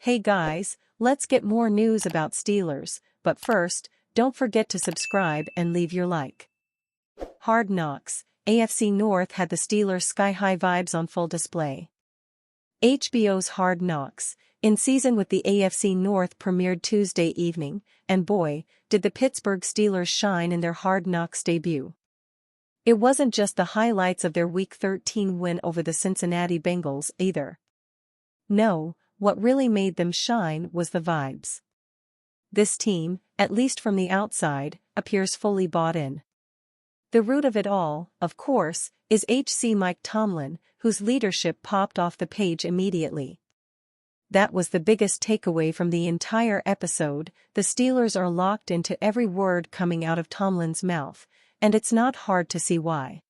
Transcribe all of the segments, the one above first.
Hey guys, let's get more news about Steelers, but first, don't forget to subscribe and leave your like. Hard Knocks, AFC North had the Steelers' sky-high vibes on full display. HBO's Hard Knocks, in season with the AFC North, premiered Tuesday evening, and boy, did the Pittsburgh Steelers shine in their Hard Knocks debut. It wasn't just the highlights of their Week 13 win over the Cincinnati Bengals either. No, what really made them shine was the vibes. This team, at least from the outside, appears fully bought in. The root of it all, of course, is HC Mike Tomlin, whose leadership popped off the page immediately. That was the biggest takeaway from the entire episode. The Steelers are locked into every word coming out of Tomlin's mouth, and it's not hard to see why.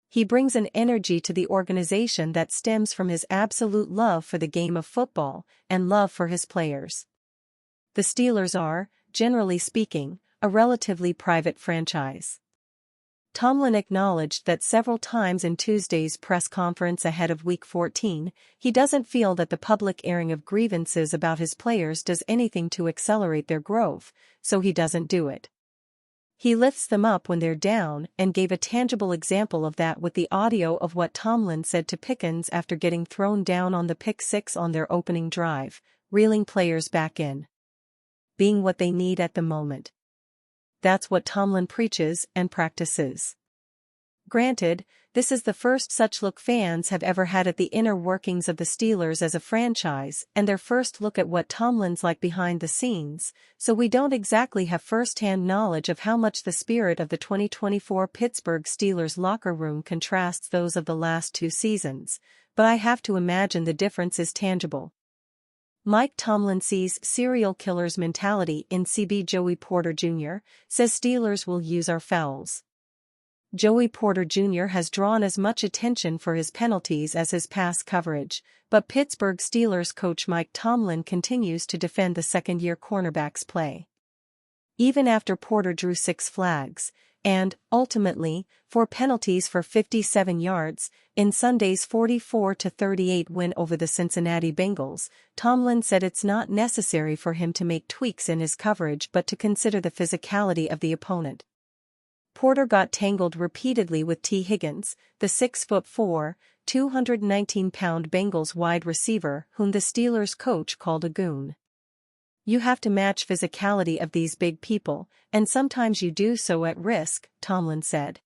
He brings an energy to the organization that stems from his absolute love for the game of football and love for his players. The Steelers are, generally speaking, a relatively private franchise. Tomlin acknowledged that several times in Tuesday's press conference ahead of Week 14, he doesn't feel that the public airing of grievances about his players does anything to accelerate their growth, so he doesn't do it. He lifts them up when they're down and gave a tangible example of that with the audio of what Tomlin said to Pickens after getting thrown down on the pick six on their opening drive, reeling players back in. Being what they need at the moment. That's what Tomlin preaches and practices. Granted, this is the first such look fans have ever had at the inner workings of the Steelers as a franchise and their first look at what Tomlin's like behind the scenes, so we don't exactly have first-hand knowledge of how much the spirit of the 2024 Pittsburgh Steelers locker room contrasts those of the last two seasons, but I have to imagine the difference is tangible. Mike Tomlin sees serial killer's mentality in CB. Joey Porter Jr., says Steelers will use our fouls. Joey Porter Jr. has drawn as much attention for his penalties as his pass coverage, but Pittsburgh Steelers coach Mike Tomlin continues to defend the second-year cornerback's play. Even after Porter drew 6 flags, and, ultimately, 4 penalties for 57 yards, in Sunday's 44-38 win over the Cincinnati Bengals, Tomlin said it's not necessary for him to make tweaks in his coverage but to consider the physicality of the opponent. Porter got tangled repeatedly with T. Higgins, the 6'4", 219-pound Bengals wide receiver whom the Steelers coach called a goon. You have to match physicality of these big people, and sometimes you do so at risk, Tomlin said.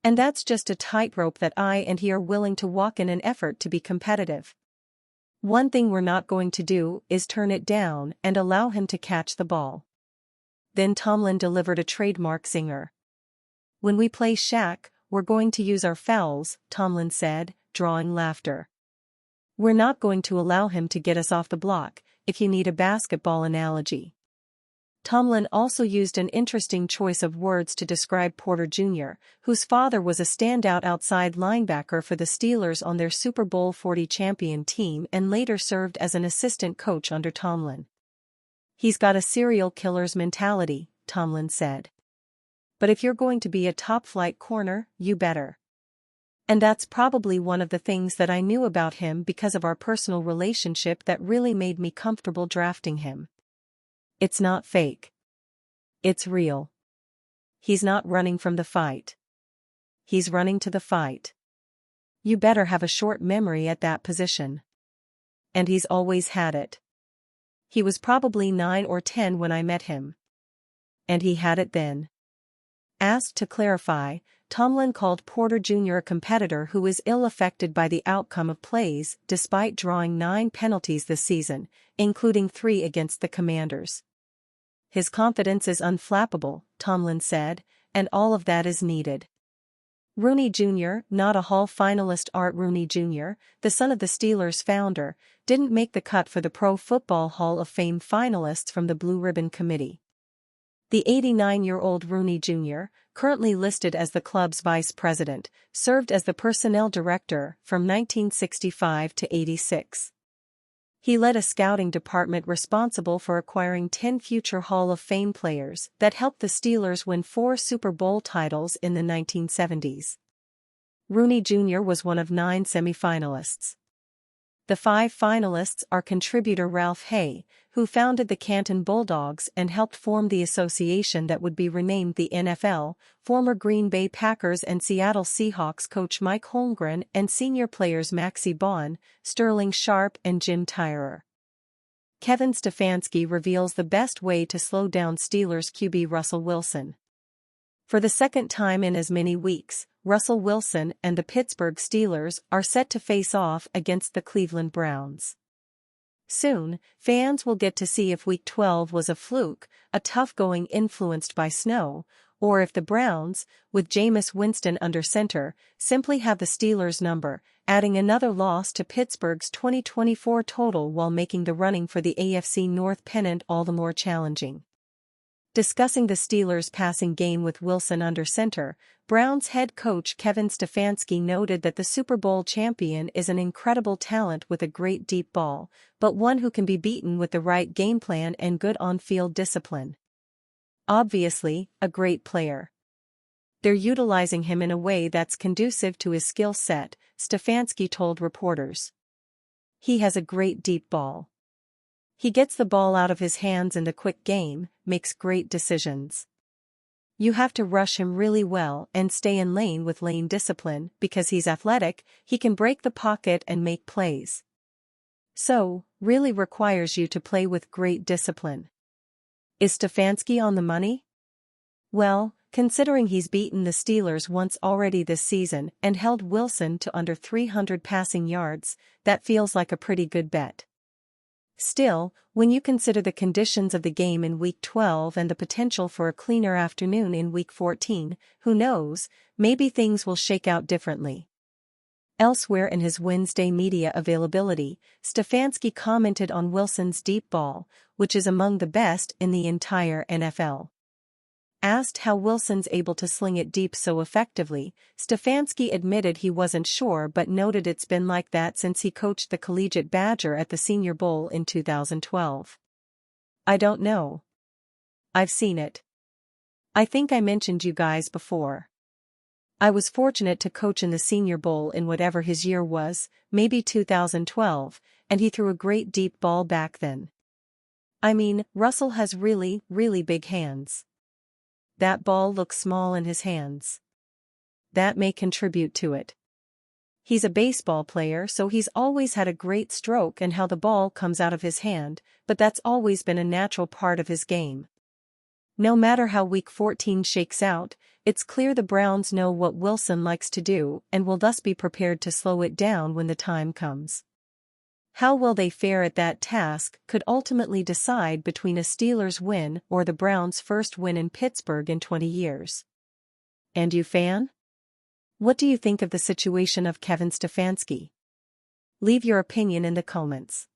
And that's just a tightrope that I and he are willing to walk in an effort to be competitive. One thing we're not going to do is turn it down and allow him to catch the ball. Then Tomlin delivered a trademark zinger. When we play Shaq, we're going to use our fouls, Tomlin said, drawing laughter. We're not going to allow him to get us off the block, if you need a basketball analogy. Tomlin also used an interesting choice of words to describe Porter Jr., whose father was a standout outside linebacker for the Steelers on their Super Bowl 40 champion team and later served as an assistant coach under Tomlin. He's got a serial killer's mentality, Tomlin said. But if you're going to be a top-flight corner, you better. And that's probably one of the things that I knew about him because of our personal relationship that really made me comfortable drafting him. It's not fake. It's real. He's not running from the fight. He's running to the fight. You better have a short memory at that position. And he's always had it. He was probably 9 or 10 when I met him. And he had it then. Asked to clarify, Tomlin called Porter Jr. a competitor who is ill-affected by the outcome of plays despite drawing 9 penalties this season, including 3 against the Commanders. His confidence is unflappable, Tomlin said, and all of that is needed. Rooney Jr., not a Hall finalist. Art Rooney Jr., the son of the Steelers founder, didn't make the cut for the Pro Football Hall of Fame finalists from the Blue Ribbon Committee. The 89-year-old Rooney Jr., currently listed as the club's vice president, served as the personnel director from 1965 to 86. He led a scouting department responsible for acquiring 10 future Hall of Fame players that helped the Steelers win 4 Super Bowl titles in the 1970s. Rooney Jr. was one of 9 semifinalists. The 5 finalists are contributor Ralph Hay, who founded the Canton Bulldogs and helped form the association that would be renamed the NFL, former Green Bay Packers and Seattle Seahawks coach Mike Holmgren and senior players Maxie Baughan, Sterling Sharp and Jim Tyrer. Kevin Stefanski reveals the best way to slow down Steelers QB Russell Wilson. For the second time in as many weeks, Russell Wilson and the Pittsburgh Steelers are set to face off against the Cleveland Browns. Soon, fans will get to see if Week 12 was a fluke, a tough going influenced by snow, or if the Browns, with Jameis Winston under center, simply have the Steelers' number, adding another loss to Pittsburgh's 2024 total while making the running for the AFC North pennant all the more challenging. Discussing the Steelers' passing game with Wilson under center, Browns head coach Kevin Stefanski noted that the Super Bowl champion is an incredible talent with a great deep ball, but one who can be beaten with the right game plan and good on-field discipline. Obviously, a great player. They're utilizing him in a way that's conducive to his skill set, Stefanski told reporters. He has a great deep ball. He gets the ball out of his hands in the quick game, makes great decisions. You have to rush him really well and stay in lane with lane discipline because he's athletic, he can break the pocket and make plays. So, really requires you to play with great discipline. Is Stefanski on the money? Well, considering he's beaten the Steelers once already this season and held Wilson to under 300 passing yards, that feels like a pretty good bet. Still, when you consider the conditions of the game in Week 12 and the potential for a cleaner afternoon in Week 14, who knows, maybe things will shake out differently. Elsewhere in his Wednesday media availability, Stefanski commented on Wilson's deep ball, which is among the best in the entire NFL. Asked how Wilson's able to sling it deep so effectively, Stefanski admitted he wasn't sure but noted it's been like that since he coached the Collegiate Badger at the Senior Bowl in 2012. I don't know. I've seen it. I think I mentioned you guys before. I was fortunate to coach in the Senior Bowl in whatever his year was, maybe 2012, and he threw a great deep ball back then. I mean, Russell has really, really big hands. That ball looks small in his hands. That may contribute to it. He's a baseball player, so he's always had a great stroke and how the ball comes out of his hand, but that's always been a natural part of his game. No matter how Week 14 shakes out, it's clear the Browns know what Wilson likes to do and will thus be prepared to slow it down when the time comes. How well they fare at that task could ultimately decide between a Steelers win or the Browns' first win in Pittsburgh in 20 years. And you fan? What do you think of the situation of Kevin Stefanski? Leave your opinion in the comments.